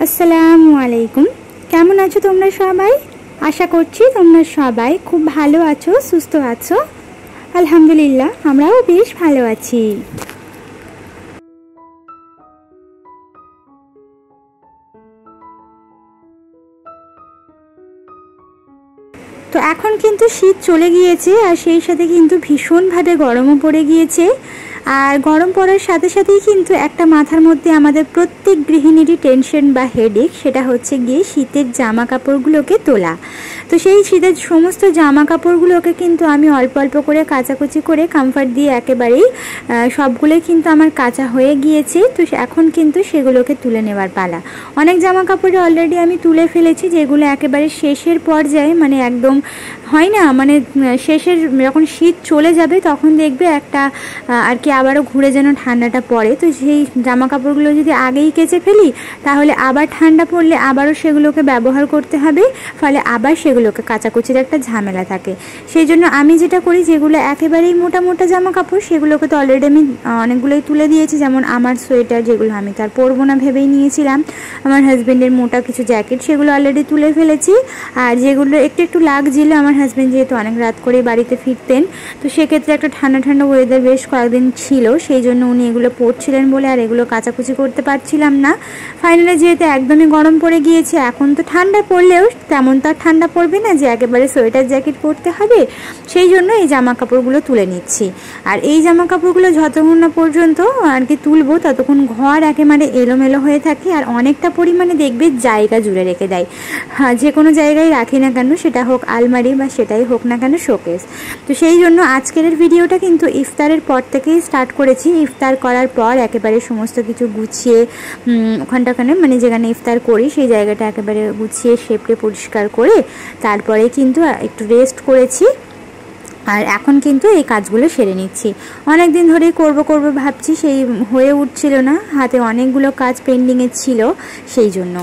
আসসালামু আলাইকুম। কেমন আছো তোমরা সবাই? আশা করছি তোমরা সবাই খুব ভালো আছো, সুস্থ আছো। আলহামদুলিল্লাহ, আমরাও বেশ ভালো আছি। তো এখন কিন্তু শীত চলে গিয়েছে, আর সেই সাথে কিন্তু ভীষণভাবে গরমও পড়ে গিয়েছে। আর গরম পড়ার সাথে সাথেই কিন্তু একটা মাথার মধ্যে আমাদের প্রত্যেক গৃহিণীরই টেনশন বা হেডেক, সেটা হচ্ছে গিয়ে শীতের জামা কাপড়গুলোকে তোলা। তো সেই শীতের সমস্ত জামা কাপড়গুলোকে কিন্তু আমি অল্প অল্প করে কাচাকুচি করে কমফর্ট দিয়ে একেবারেই সবগুলোই কিন্তু আমার কাচা হয়ে গিয়েছে। তো এখন কিন্তু সেগুলোকে তুলে নেওয়ার পালা। অনেক জামা কাপড়ে অলরেডি আমি তুলে ফেলেছি, যেগুলো একেবারে শেষের পর্যায়ে, মানে একদম হয় না, মানে শেষের যখন শীত চলে যাবে তখন দেখবে একটা আর কি আবারও ঘুরে যেন ঠান্ডাটা পড়ে। তো সেই জামা কাপড়গুলো যদি আগেই কেচে ফেলি তাহলে আবার ঠান্ডা পড়লে আবারও সেগুলোকে ব্যবহার করতে হবে, ফলে আবার সেগুলোকে কাচাকুচির একটা ঝামেলা থাকে। সেই জন্য আমি যেটা করি, যেগুলো একেবারেই মোটা মোটা জামা কাপড় সেগুলোকে তো অলরেডি আমি অনেকগুলোই তুলে দিয়েছি। যেমন আমার সোয়েটার, যেগুলো আমি তার পরবো না ভেবেই নিয়েছিলাম, আমার হাজব্যান্ডের মোটা কিছু জ্যাকেট, সেগুলো অলরেডি তুলে ফেলেছি। আর যেগুলো একটু একটু লাগছিল, আমার হাজব্যান্ড যেহেতু অনেক রাত করে বাড়িতে ফিরতেন, তো সেক্ষেত্রে একটা ঠান্ডা ঠান্ডা ওয়েদার বেশ কয়েকদিন ছিল, সেই জন্য উনি এগুলো পরছিলেন বলে আর এগুলো কাচাকুচি করতে পারছিলাম না। ফাইনালি যেহেতু একদমই গরম পড়ে গিয়েছে, এখন তো ঠান্ডা পড়লেও তেমন তো আর ঠান্ডা পড়বে না যে একেবারে সোয়েটার জ্যাকেট পরতে হবে, সেই জন্য এই জামা কাপড়গুলো তুলে নিচ্ছি। আর এই জামা কাপড়গুলো যতক্ষণ না পর্যন্ত আর কি তুলবো ততক্ষণ ঘর একেবারে এলোমেলো হয়ে থাকে, আর অনেকটা পরিমাণে দেখবে জায়গা জুড়ে রেখে দেয়। হ্যাঁ, যে কোনো জায়গায় রাখি না কেন, সেটা হোক আলমারি বা সেটাই হোক না কেন শোকেস। তো সেই জন্য আজকের ভিডিওটা কিন্তু ইফতারের পর থেকেই স্টার্ট করেছি। ইফতার করার পর একেবারে সমস্ত কিছু গুছিয়ে ওখানটাখানে, মানে যেখানে ইফতার করি সেই জায়গাটা একেবারে গুছিয়ে শেপটে পরিষ্কার করে তারপরে কিন্তু একটু রেস্ট করেছি। আর এখন কিন্তু এই কাজগুলো সেরে নিচ্ছি। অনেক দিন ধরেই করব ভাবছি, সেই হয়ে উঠছিল না, হাতে অনেকগুলো কাজ পেন্ডিংয়ে ছিল সেই জন্য।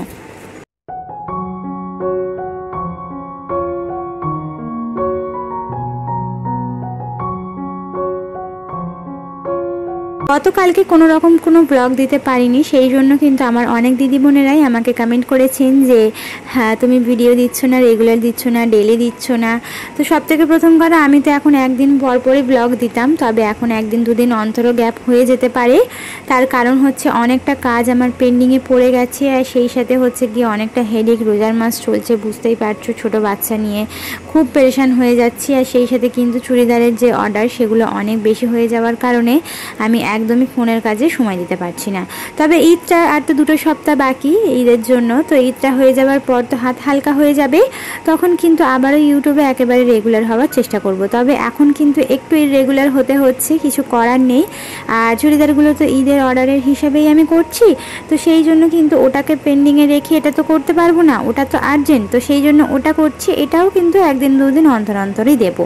গতকালকে কোনো রকম কোনো ব্লগ দিতে পারিনি, সেই জন্য কিন্তু আমার অনেক দিদি বোনেরাই আমাকে কমেন্ট করেছেন যে হ্যাঁ তুমি ভিডিও দিচ্ছ না, রেগুলার দিচ্ছ না, ডেলি দিচ্ছ না। তো সব থেকে প্রথম কথা, আমি তো এখন একদিন পরপরই ব্লগ দিতাম, তবে এখন একদিন দুদিন অন্তরও গ্যাপ হয়ে যেতে পারে। তার কারণ হচ্ছে অনেকটা কাজ আমার পেন্ডিংয়ে পড়ে গেছে, আর সেই সাথে হচ্ছে গিয়ে অনেকটা হেডেক, রোজার মাস চলছে, বুঝতেই পারছো, ছোট বাচ্চা নিয়ে খুব পেরেশান হয়ে যাচ্ছি। আর সেই সাথে কিন্তু চুড়িদারের যে অর্ডার সেগুলো অনেক বেশি হয়ে যাওয়ার কারণে আমি একদমই ফোনের কাজে সময় দিতে পারছি না। তবে ঈদটা আর তো 2 সপ্তাহ বাকি ঈদের জন্য, তো ঈদটা হয়ে যাওয়ার পর তো হাত হালকা হয়ে যাবে, তখন কিন্তু আবারও ইউটিউবে একেবারে রেগুলার হওয়ার চেষ্টা করব। তবে এখন কিন্তু একটু ইররেগুলার হতে হচ্ছে, কিছু করার নেই। আর চুড়িদারগুলো তো ঈদের অর্ডারের হিসাবেই আমি করছি, তো সেই জন্য কিন্তু ওটাকে পেন্ডিংয়ে রেখে এটা তো করতে পারবো না, ওটা তো আর্জেন্ট, তো সেই জন্য ওটা করছি। এটাও কিন্তু একদিন দুদিন অন্তর অন্তরই দেবো,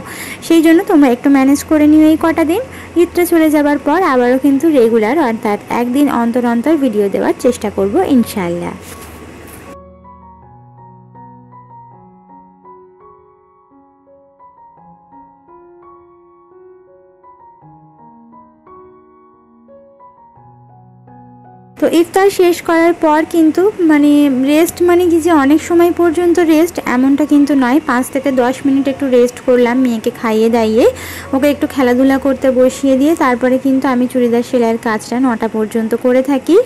সেই জন্য তোমরা একটু ম্যানেজ করে নিও এই কটা দিন। ঈদটা চলে যাবার পর আবারও কিন্তু রেগুলার, অর্থাৎ একদিন অন্তর অন্তর ভিডিও দেওয়ার চেষ্টা করব ইনশাআল্লাহ। তো ইফতার শেষ করার পর কিন্তু মানে রেস্ট, মানে কি যে অনেক সময় পর্যন্ত রেস্ট এমনটা কিন্তু নয়, 5 থেকে 10 মিনিট একটু রেস্ট করলাম, মেয়েকে খাইয়ে দাইয়ে ওকে একটু খেলাধুলা করতে বসিয়ে দিয়ে তারপরে কিন্তু আমি চুড়িদার সেলাইয়ের কাজটা 9টা পর্যন্ত করে থাকি।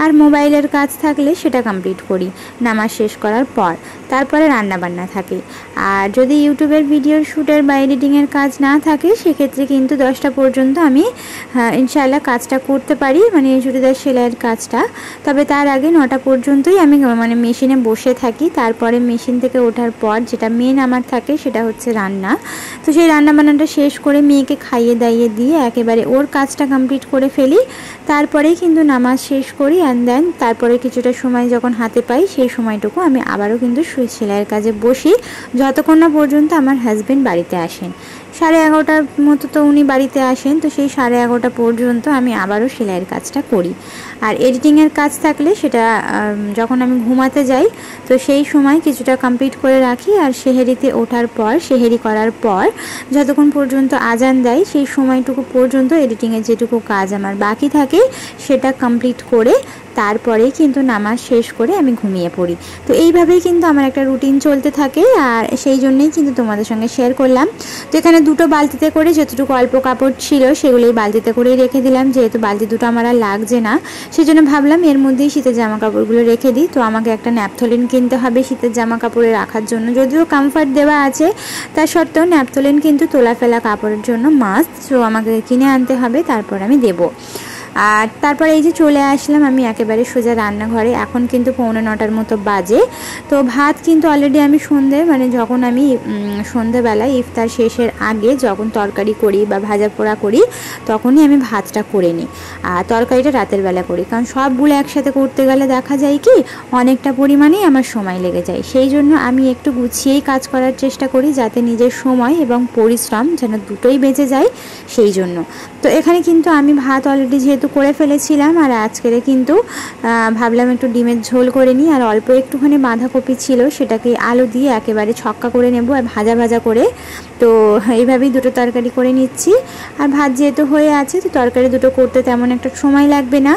আর মোবাইলের কাজ থাকলে সেটা কমপ্লিট করি নামাজ শেষ করার পর। তারপরে রান্নাবান্না থাকে। আর যদি ইউটিউবের ভিডিওর শ্যুটের বা এডিটিংয়ের কাজ না থাকে, সেক্ষেত্রে কিন্তু 10টা পর্যন্ত আমি ইনশাআল্লাহ কাজটা করতে পারি, মানে চুড়িদার সেলাইয়ের কাজটা। তবে তার আগে 9টা পর্যন্তই আমি মানে মেশিনে বসে থাকি। তারপরে মেশিন থেকে ওঠার পর যেটা মেন আমার থাকে সেটা হচ্ছে রান্না। তো সেই রান্নাবান্নাটা শেষ করে মেয়েকে খাইয়ে দাইয়ে দিয়ে একেবারে ওর কাজটা কমপ্লিট করে ফেলি। তারপরেই কিন্তু নামাজ শেষ করি, অ্যান্ড দেন তারপরে কিছুটা সময় যখন হাতে পাই সেই সময়টুকু আমি আবারও কিন্তু সেলাইয়ের কাজে বসি, যতক্ষণ না পর্যন্ত আমার হাজব্যান্ড বাড়িতে আসেন। 11:30টার মতো তো উনি বাড়িতে আসেন, তো সেই 11:30 পর্যন্ত আমি আবারও সেলাইয়ের কাজটা করি। আর এডিটিংয়ের কাজ থাকলে সেটা যখন আমি ঘুমাতে যাই তো সেই সময় কিছুটা কমপ্লিট করে রাখি। আর সেহেরিতে ওঠার পর, সেহেরি করার পর যতক্ষণ পর্যন্ত আজান দেয় সেই সময়টুকু পর্যন্ত এডিটিংয়ের যেটুকু কাজ আমার বাকি থাকে সেটা কমপ্লিট করে তারপরেই কিন্তু নামাজ শেষ করে আমি ঘুমিয়ে পড়ি। তো এইভাবেই কিন্তু আমার একটা রুটিন চলতে থাকে, আর সেই জন্যই কিন্তু তোমাদের সঙ্গে শেয়ার করলাম। তো এখানে দুটো বালতিতে করে যতটুকু অল্প কাপড় ছিল সেগুলোই বালতিতে করেই রেখে দিলাম, যেহেতু বালতি দুটো আমার আর লাগছে না, সেই জন্য ভাবলাম এর মধ্যেই শীতের জামা কাপড়গুলো রেখে দিই। তো আমাকে একটা ন্যাপথলিন কিনতে হবে শীতের জামা কাপড়ে রাখার জন্য, যদিও কমফর্ট দেওয়া আছে, তা সত্ত্বেও ন্যাপথলিন কিন্তু তোলা ফেলা কাপড়ের জন্য মাস্ট। সো আমাকে কিনে আনতে হবে, তারপর আমি দেবো। আর তারপর এই যে চলে আসলাম আমি একেবারে সোজা রান্নাঘরে। এখন কিন্তু 8:45 মতো বাজে। তো ভাত কিন্তু অলরেডি আমি যখন আমি সন্ধেবেলায় ইফতার শেষের আগে যখন তরকারি করি বা ভাজা পোড়া করি, তখনই আমি ভাতটা করে নিই, আর তরকারিটা রাতের বেলা করি। কারণ সবগুলো একসাথে করতে গেলে দেখা যায় কি অনেকটা পরিমাণেই আমার সময় লেগে যায়। সেই জন্য আমি একটু গুছিয়েই কাজ করার চেষ্টা করি, যাতে নিজের সময় এবং পরিশ্রম যেন দুটোই বেঁচে যায়, সেই জন্য। তো এখানে কিন্তু আমি ভাত অলরেডি যেহেতু করে ফেলেছিলাম, আর আজকের কিন্তু ভাবলাম একটু ডিমের ঝোল করে নিই, আর অল্প একটুখানি বাঁধাকপি ছিল সেটাকে আলু দিয়ে একেবারে ছক্কা করে নেব আর ভাজা ভাজা করে। তো এইভাবেই দুটো তরকারি করে নিচ্ছি। আর ভাত যেহেতু হয়ে আছে, তো তরকারি দুটো করতে তেমন একটা সময় লাগবে না।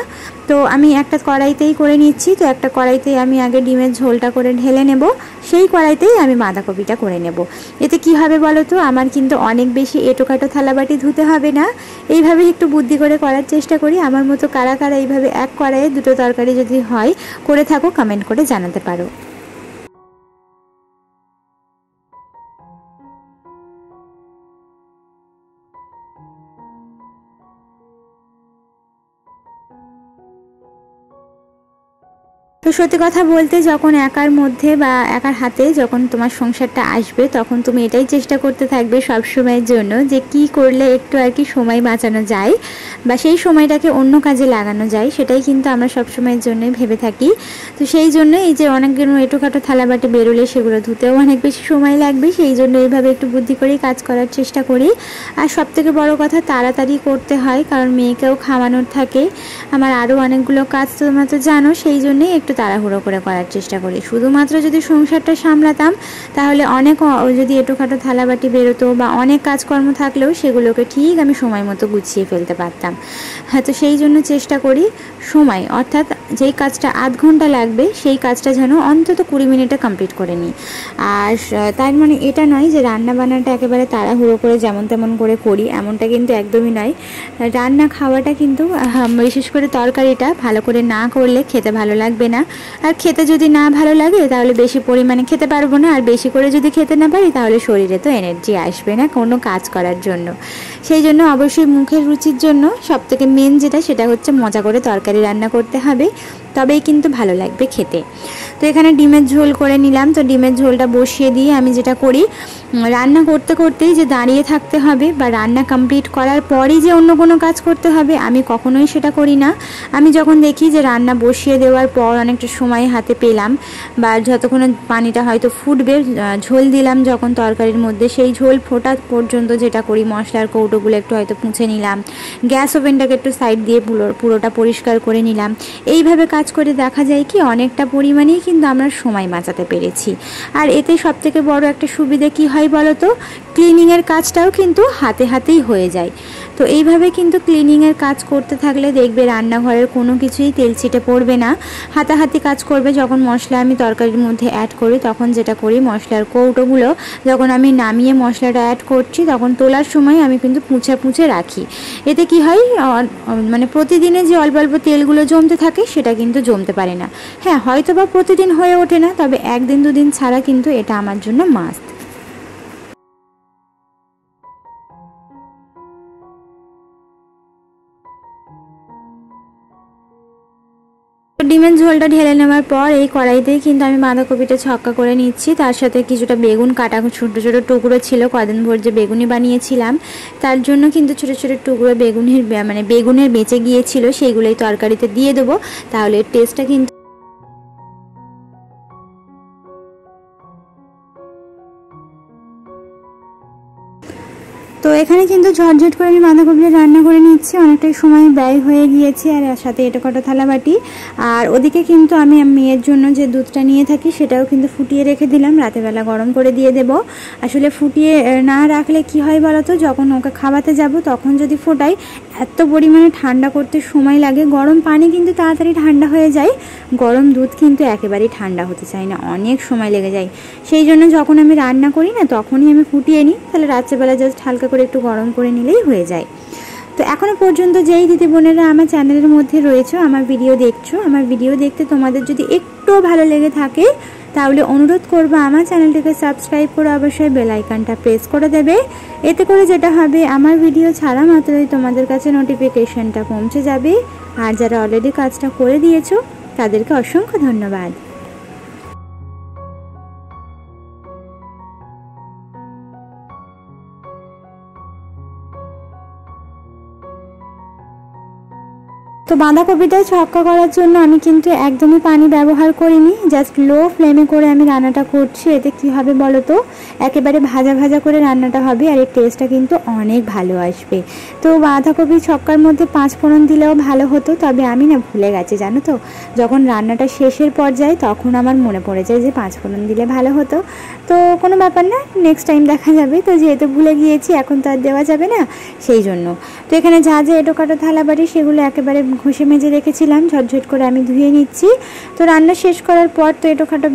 তো আমি একটা কড়াইতেই করে নিচ্ছি। তো একটা কড়াইতেই আমি আগে ডিমের ঝোলটা করে ঢেলে নেব, সেই কড়াইতেই আমি বাঁধাকপিটা করে নেব। এতে কি হবে বলো তো, আমার কিন্তু অনেক বেশি এঁটোকাটো থালাবাটি ধুতে হবে না। এইভাবে একটু বুদ্ধি করে করার চেষ্টা করি। আমার মতো কারা কারা এইভাবে এক কড়াইয়ে দুটো তরকারি যদি হয় করে থাকো, কমেন্ট করে জানাতে পারো। তো সত্যি কথা বলতে, যখন একার মধ্যে বা একার হাতে যখন তোমার সংসারটা আসবে, তখন তুমি এটাই চেষ্টা করতে থাকবে সব সময়ের জন্য যে কি করলে একটু আর কি সময় বাঁচানো যায় বা সেই সময়টাকে অন্য কাজে লাগানো যায়, সেটাই কিন্তু আমরা সব সময়ের জন্যই ভেবে থাকি। তো সেই জন্য এই যে অনেকগুলো এঁটোখাটো থালাবাটি বেরোলে সেগুলো ধুতেও অনেক বেশি সময় লাগবে, সেই জন্য এইভাবে একটু বুদ্ধি করেই কাজ করার চেষ্টা করি। আর সবথেকে বড় কথা, তাড়াতাড়ি করতে হয়, কারণ মেয়েকেও খাওয়ানোর থাকে, আমার আরও অনেকগুলো কাজ তোমরা তো জানো, সেই জন্যই একটু তাড়াহুড়ো করে করার চেষ্টা করি। শুধুমাত্র যদি সংসারটা সামলাতাম, তাহলে অনেক যদি এঁটোখাটো থালাবাটি বেরোতো বা অনেক কাজকর্ম থাকলেও সেগুলোকে ঠিক আমি সময় মতো গুছিয়ে ফেলতে পারতাম। হ্যাঁ, তো সেই জন্য চেষ্টা করি সময়, অর্থাৎ যেই কাজটা আধ ঘন্টা লাগবে সেই কাজটা যেন অন্তত 20 মিনিটে কমপ্লিট করে নিই। আর তার মানে এটা নয় যে রান্না বান্নাটা একেবারে তাড়াহুড়ো করে যেমন তেমন করে করি, এমনটা কিন্তু একদমই নয়। রান্না খাওয়াটা কিন্তু বিশেষ করে তরকারিটা ভালো করে না করলে খেতে ভালো লাগবে না, আর খেতে যদি না ভালো লাগে তাহলে বেশি পরিমাণে খেতে পারবো না, আর বেশি করে যদি খেতে না পারি তাহলে শরীরে তো এনার্জি আসবে না কোনো কাজ করার জন্য। সেই জন্য অবশ্যই মুখের রুচির জন্য সবথেকে মেন যেটা, সেটা হচ্ছে মজা করে তরকারি রান্না করতে হবে, তবেই কিন্তু ভালো লাগবে খেতে। তো এখানে ডিমের ঝোল করে নিলাম। তো ডিমের ঝোলটা বসিয়ে দিয়ে আমি যেটা করি, রান্না করতে করতেই যে দাঁড়িয়ে থাকতে হবে বা রান্না কমপ্লিট করার পরই যে অন্য কোনো কাজ করতে হবে, আমি কখনোই সেটা করি না। আমি যখন দেখি যে রান্না বসিয়ে দেওয়ার পর অনেকটা সময় হাতে পেলাম, বা যতক্ষণে পানিটা হয়তো ফুটবে, ঝোল দিলাম যখন তরকারির মধ্যে, সেই ঝোল ফোটা পর্যন্ত যেটা করি, মশলার কৌটোগুলো একটু হয়তো মুছে নিলাম, গ্যাস ওভেনটাকে একটু সাইড দিয়ে পুরোটা পরিষ্কার করে নিলাম। এইভাবে কাজ করে দেখা যায় কি অনেকটা পরিমাণেই কিন্তু আমরা সময় বাঁচাতে পেরেছি। আর এতে সবথেকে বড় একটা সুবিধা কি হয় বলো তো, ক্লিনিংয়ের কাজটাও কিন্তু হাতে হাতেই হয়ে যায়। তো এইভাবে কিন্তু ক্লিনিংয়ের কাজ করতে থাকলে দেখবে রান্নাঘরের কোনো কিছুই তেল ছিটে পড়বে না, হাতাহাতি কাজ করবে। যখন মশলা আমি তরকারির মধ্যে অ্যাড করি, তখন যেটা করি, মশলার কৌটোগুলো যখন আমি নামিয়ে মশলাটা অ্যাড করছি, তখন তোলার সময় আমি কিন্তু পুঁছে রাখি। এতে কি হয়, মানে প্রতিদিনে যে অল্প অল্প তেলগুলো জমতে থাকে সেটা কিন্তু জমতে পারে না। হ্যাঁ, হয়তো বা প্রতিদিন হয়ে ওঠে না, তবে একদিন দুদিন ছাড়া কিন্তু এটা আমার জন্য মাস্ট। ডিমের ঝোলটা ঢেলে নেওয়ার পর এই কড়াইতেই কিন্তু আমি বাঁধাকপিটা ছক্কা করে নিচ্ছি, তার সাথে কিছুটা বেগুন কাটা ছোটো ছোটো টুকরো ছিল, কদিন ভোর যে বেগুনি বানিয়েছিলাম তার জন্য কিন্তু ছোটো ছোটো টুকরো বেগুনের বেঁচে গিয়েছিল, সেইগুলোই তরকারিতে দিয়ে দেবো, তাহলে টেস্টটা কিন্তু তো এখানে কিন্তু ঝটঝট করে আমি বাঁধাকপিটা রান্না করে নিচ্ছি, অনেকটাই সময় ব্যয় হয়ে গিয়েছে, আর সাথে এটা কটা থালাবাটি। আর ওদিকে কিন্তু আমি মেয়ের জন্য যে দুধটা নিয়ে থাকি সেটাও কিন্তু ফুটিয়ে রেখে দিলাম, রাতেরবেলা গরম করে দিয়ে দেব। আসলে ফুটিয়ে না রাখলে কি হয় বলো তো, যখন ওকে খাওয়াতে যাব তখন যদি ফোটাই এত পরিমাণে ঠান্ডা করতে সময় লাগে। গরম পানি কিন্তু তাড়াতাড়ি ঠান্ডা হয়ে যায়, গরম দুধ কিন্তু একেবারেই ঠান্ডা হতে চায় না, অনেক সময় লেগে যায়। সেই জন্য যখন আমি রান্না করি না তখনই আমি ফুটিয়ে নিই, তাহলে রাত্রেবেলা জাস্ট হালকা করে একটু গরম করে নিলেই হয়ে যায়। তো এখনও পর্যন্ত যেই দিদি বোনেরা আমার চ্যানেলের মধ্যে রয়েছে, আমার ভিডিও দেখছো, আমার ভিডিও দেখতে তোমাদের যদি একটু ভালো লেগে থাকে তাহলে অনুরোধ করবো আমার চ্যানেলটিকে সাবস্ক্রাইব করে অবশ্যই বেল আইকনটা প্রেস করে দেবে। এতে করে যেটা হবে, আমার ভিডিও ছাড়া মাত্রই তোমাদের কাছে নোটিফিকেশনটা পৌঁছে যাবে। আর যারা অলরেডি কাজটা করে দিয়েছো তাদেরকে অসংখ্য ধন্যবাদ। তো বাঁধাকপিটা ছক্কা করার জন্য আমি কিন্তু একদমই পানি ব্যবহার করিনি, জাস্ট লো ফ্লেমে করে আমি রান্নাটা করছি। এতে কি হবে বলো তো, একেবারে ভাজা ভাজা করে রান্নাটা হবে, আর এর টেস্টটা কিন্তু অনেক ভালো আসবে। তো বাঁধাকপি ছক্কার মধ্যে 5 ফোড়ন দিলেও ভালো হতো, তবে আমি না ভুলে গেছি জানো তো, যখন রান্নাটা শেষের পর্যায়ে তখন আমার মনে পড়ে যায় যে 5 ফোড়ন দিলে ভালো হতো। তো কোনো ব্যাপার না, নেক্সট টাইম দেখা যাবে। তো যেহেতু ভুলে গিয়েছি এখন তো আর দেওয়া যাবে না, সেই জন্য। তো এখানে যা যা এটো কাটো থালাবাটি সেগুলো একেবারে ঘষে মেজে রেখেছিলাম, ঝটঝট করে আমি ধুয়ে নিচ্ছি। তো রান্না শেষ করার পর তো এটোখাটো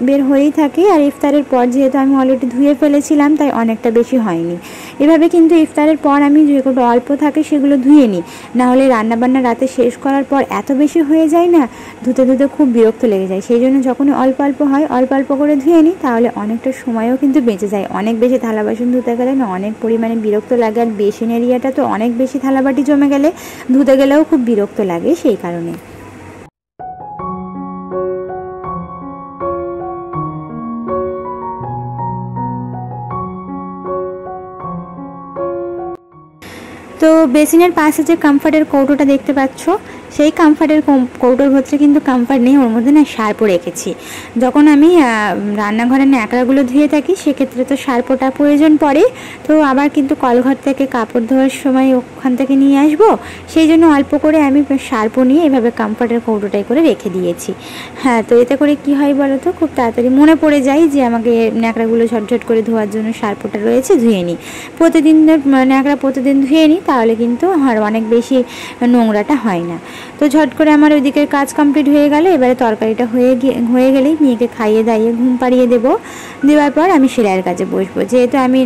বের হয়েই থাকে, আর ইফতারের পর যেহেতু আমি অলরেডি ধুয়ে ফেলেছিলাম তাই অনেকটা বেশি হয়নি। এভাবে কিন্তু ইফতারের পর আমি যেগুলো অল্প থাকে সেগুলো ধুয়ে নিই, নাহলে রান্নাবান্না রাতে শেষ করার পর এত বেশি হয়ে যায় না, ধুতে ধুতে খুব বিরক্ত লেগে যায়। সেই জন্য যখন অল্প অল্প হয় অল্প অল্প করে ধুয়ে নিই, তাহলে অনেকটা সময়ও কিন্তু বেঁচে যায়। অনেক বেশি থালা বাসন ধুতে গেলে না অনেক পরিমাণে বিরক্ত লাগে, আর বেসিন এরিয়াটা তো অনেক বেশি থালাবাটি জমে গেলে ধুতে গেলেও খুব বিরক্ত লাগে, সেই কারণে। তো বেসিনের পাশে যে কমফর্টের কৌটোটা দেখতে পাচ্ছ, সেই কমফর্টের কৌটোর ভেতরে কিন্তু কমফর্ট নেই, ওর মধ্যে না শার্পও রেখেছি। যখন আমি রান্নাঘরের ন্যাকড়াগুলো ধুয়ে থাকি সেক্ষেত্রে তো শার্পটা প্রয়োজন পড়ে। তো আবার কিন্তু কলঘর থেকে কাপড় ধোয়ার সময় ওখান থেকে নিয়ে আসবো, সেই জন্য অল্প করে আমি শার্পও নিয়ে এভাবে কমফর্টের কৌটোটাই করে রেখে দিয়েছি। হ্যাঁ, তো এতে করে কি হয় বলো তো, খুব তাড়াতাড়ি মনে পড়ে যায় যে আমাকে ন্যাকড়াগুলো ঝটঝট করে ধোয়ার জন্য শার্পটা রয়েছে, ধুয়ে নিই। প্রতিদিন ন্যাকড়া প্রতিদিন ধুয়ে নিই, তাহলে কিন্তু আর অনেক বেশি নোংরাটা হয় না। তো ঝট করে আমার ওই দিকের কাজ কমপ্লিট হয়ে গেল। এবারে তরকারিটা হয়ে গেলেই মেয়েকে খাইয়ে দাইয়ে ঘুম পাড়িয়ে দেওয়ার পর আমি সেলাইয়ের কাজে বসবো। যেহেতু আমি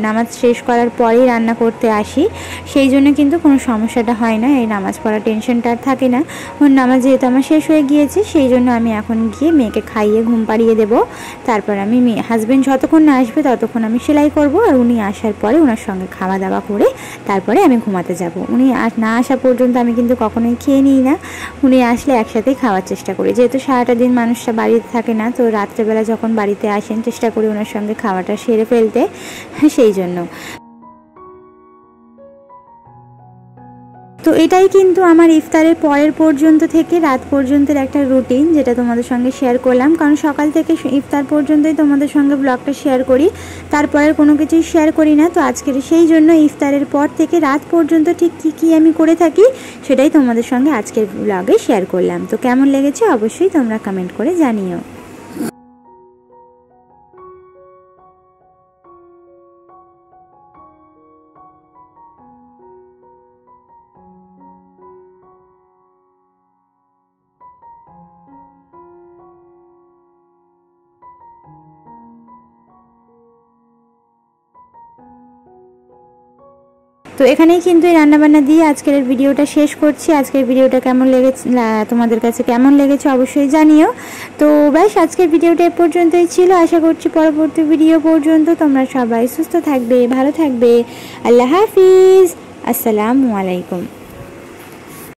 নামাজ শেষ করার পরেই রান্না করতে আসি, সেই জন্য কিন্তু কোনো সমস্যাটা হয় না, এই নামাজ পড়ার টেনশনটা আর থাকে না। ওর নামাজ যেহেতু আমার শেষ হয়ে গিয়েছে, সেই জন্য আমি এখন গিয়ে মেয়েকে খাইয়ে ঘুম পাড়িয়ে দেবো। তারপর আমি হাজব্যান্ড যতক্ষণ না আসবে ততক্ষণ আমি সেলাই করব, আর উনি আসার পরে ওনার সঙ্গে খাওয়া দাওয়া করে তারপরে আমি ঘুমাতে যাব। উনি না আসা পর্যন্ত আমি কিন্তু কখনোই খেয়ে নিই না, উনি আসলে একসাথেই খাওয়ার চেষ্টা করি। যেহেতু সারাটা দিন মানুষটা বাড়িতে থাকে না, তো রাত্রেবেলা যখন বাড়িতে আসেন চেষ্টা করি ওনার সঙ্গে খাওয়াটা সেরে ফেলতে, সেই জন্য। তো এটাই কিন্তু আমার ইফতারের পরের পর্যন্ত থেকে রাত পর্যন্তের একটা রুটিন, যেটা তোমাদের সঙ্গে শেয়ার করলাম। কারণ সকাল থেকে ইফতার পর্যন্তই তোমাদের সঙ্গে ব্লগটা শেয়ার করি, তারপরের কোনো কিছুই শেয়ার করি না। তো আজকের সেই জন্য ইফতারের পর থেকে রাত পর্যন্ত ঠিক কী আমি করে থাকি সেটাই তোমাদের সঙ্গে আজকের ব্লগে শেয়ার করলাম। তো কেমন লেগেছে অবশ্যই তোমরা কমেন্ট করে জানিও। তো এখানেই কিন্তু এই রান্নাবান্না দিয়ে আজকের ভিডিওটা শেষ করছি। আজকের ভিডিওটা কেমন লেগেছে, তোমাদের কাছে কেমন লেগেছে অবশ্যই জানিও। তো ব্যাস আজকের ভিডিওটা এ পর্যন্তই ছিল। আশা করছি পরবর্তী ভিডিও পর্যন্ত তোমরা সবাই সুস্থ থাকবে, ভালো থাকবে। আল্লাহ হাফিজ, আসসালামু আলাইকুম।